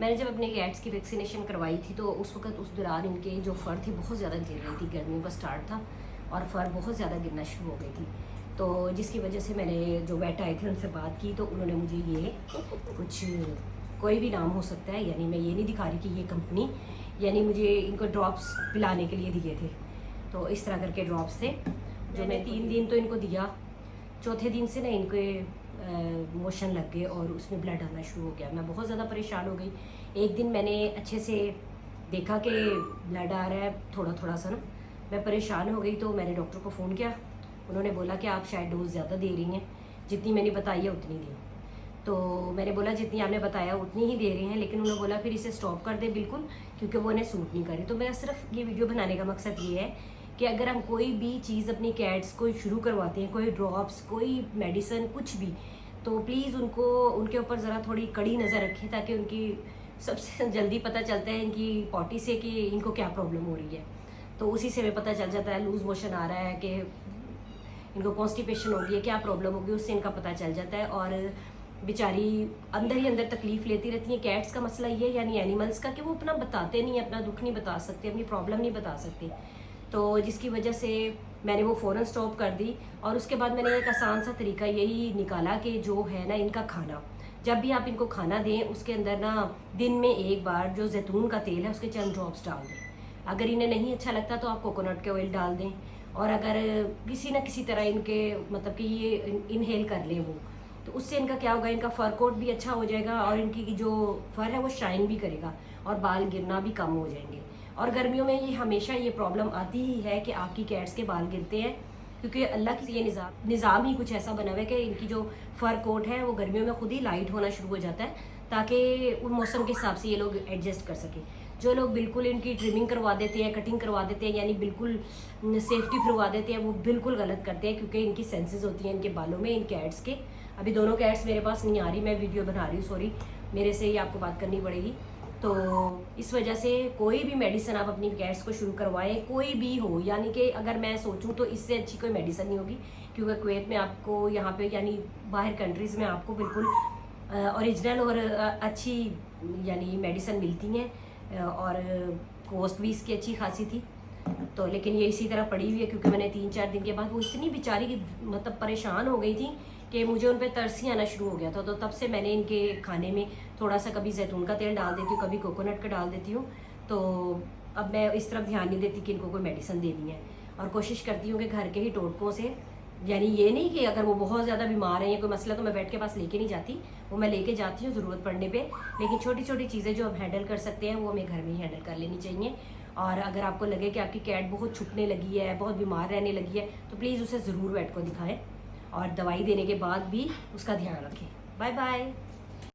मैंने जब अपने कैट्स की वैक्सीनेशन करवाई थी तो उस वक्त उस दौरान इनके जो फ़र थी बहुत ज़्यादा गिर रही थी, गर्मियों का स्टार्ट था और फ़र बहुत ज़्यादा गिरना शुरू हो गई थी। तो जिसकी वजह से मैंने जो वेट आए थे उनसे बात की तो उन्होंने मुझे ये कुछ, कोई भी नाम हो सकता है, यानी मैं ये नहीं दिखा रही कि ये कंपनी, यानी मुझे इनको ड्रॉप्स पिलाने के लिए दिए थे। तो इस तरह करके ड्रॉप्स थे जो मैं 3 दिन तो इनको दिया। चौथे दिन से ना इनके मोशन लग गए और उसमें ब्लड आना शुरू हो गया। मैं बहुत ज़्यादा परेशान हो गई। एक दिन मैंने अच्छे से देखा कि ब्लड आ रहा है थोड़ा थोड़ा सा ना, मैं परेशान हो गई तो मैंने डॉक्टर को फ़ोन किया। उन्होंने बोला कि आप शायद डोज ज़्यादा दे रही हैं, जितनी मैंने बताई है उतनी दी। तो मैंने बोला जितनी आपने बताया उतनी ही दे रहे हैं, लेकिन उन्होंने बोला फिर इसे स्टॉप कर दे बिल्कुल, क्योंकि वो उन्हें सूट नहीं करे। तो मेरा सिर्फ ये वीडियो बनाने का मकसद ये है कि अगर हम कोई भी चीज़ अपनी कैट्स को शुरू करवाते हैं, कोई ड्रॉप्स, कोई मेडिसिन, कुछ भी, तो प्लीज़ उनको उनके ऊपर ज़रा थोड़ी कड़ी नज़र रखें, ताकि उनकी सबसे जल्दी पता चलता है इनकी पॉटी से कि इनको क्या प्रॉब्लम हो रही है। तो उसी से हमें पता चल जाता है लूज़ मोशन आ रहा है कि इनको कॉन्स्टिपेशन हो गई है, क्या प्रॉब्लम होगी, उससे इनका पता चल जाता है। और बेचारी अंदर ही अंदर तकलीफ़ लेती रहती हैं। कैट्स का मसला ये है, यानी एनिमल्स का, कि वो अपना बताते नहीं, अपना दुख नहीं बता सकते, अपनी प्रॉब्लम नहीं बता सकते। तो जिसकी वजह से मैंने वो फ़ौरन स्टॉप कर दी। और उसके बाद मैंने एक आसान सा तरीका यही निकाला कि जो है ना इनका खाना, जब भी आप इनको खाना दें उसके अंदर ना दिन में एक बार जो जैतून का तेल है उसके चंद ड्रॉप्स डाल दें। अगर इन्हें नहीं अच्छा लगता तो आप कोकोनट के ऑयल डाल दें। और अगर किसी न किसी तरह इनके मतलब कि ये इनहेल कर लें वो, तो उससे इनका क्या होगा, इनका फर कोट भी अच्छा हो जाएगा और इनकी जो फर है वो शाइन भी करेगा और बाल गिरना भी कम हो जाएंगे। और गर्मियों में ये हमेशा ये प्रॉब्लम आती ही है कि आपकी कैट्स के बाल गिरते हैं, क्योंकि अल्लाह की ये निज़ाम ही कुछ ऐसा बना हुआ है कि इनकी जो फर कोट है वो गर्मियों में खुद ही लाइट होना शुरू हो जाता है, ताकि उन मौसम के हिसाब से ये लोग एडजस्ट कर सकें। जो लोग बिल्कुल इनकी ट्रिमिंग करवा देते हैं, कटिंग करवा देते हैं, यानी बिल्कुल सेफ्टी फिरवा देते हैं, वो बिल्कुल गलत करते हैं, क्योंकि इनकी सेंसेस होती हैं इनके बालों में, इन कैट्स के। अभी दोनों कैट्स मेरे पास नहीं आ रही, मैं वीडियो बना रही हूँ, सॉरी, मेरे से ही आपको बात करनी पड़ेगी। तो इस वजह से कोई भी मेडिसिन आप अपनी कैट्स को शुरू करवाएं, कोई भी हो, यानी कि अगर मैं सोचूं तो इससे अच्छी कोई मेडिसिन नहीं होगी, क्योंकि कुवैत में आपको यहाँ पे यानी बाहर कंट्रीज़ में आपको बिल्कुल ओरिजिनल और अच्छी यानी मेडिसिन मिलती हैं और कॉस्ट भी इसकी अच्छी खासी थी। तो लेकिन ये इसी तरह पड़ी हुई है, क्योंकि मैंने 3-4 दिन के बाद वो इतनी बेचारी मतलब परेशान हो गई थी कि मुझे उन पर तरस ही आना शुरू हो गया था। तो तब से मैंने इनके खाने में थोड़ा सा कभी जैतून का तेल डाल देती हूँ, कभी कोकोनट का डाल देती हूँ। तो अब मैं इस तरफ ध्यान नहीं देती कि इनको कोई मेडिसिन देनी है, और कोशिश करती हूँ कि घर के ही टोटकों से, यानी ये नहीं कि अगर वो बहुत ज़्यादा बीमार है या कोई मसला तो मैं बेड के पास लेके नहीं जाती, वो मैं लेके जाती हूँ ज़रूरत पड़ने पे, लेकिन छोटी छोटी चीज़ें जो हम हैंडल कर सकते हैं वो हमें घर में ही हैंडल कर लेनी चाहिए। और अगर आपको लगे कि आपकी कैट बहुत छुपने लगी है, बहुत बीमार रहने लगी है, तो प्लीज़ उसे ज़रूर वेट को दिखाएं और दवाई देने के बाद भी उसका ध्यान रखें। Bye bye.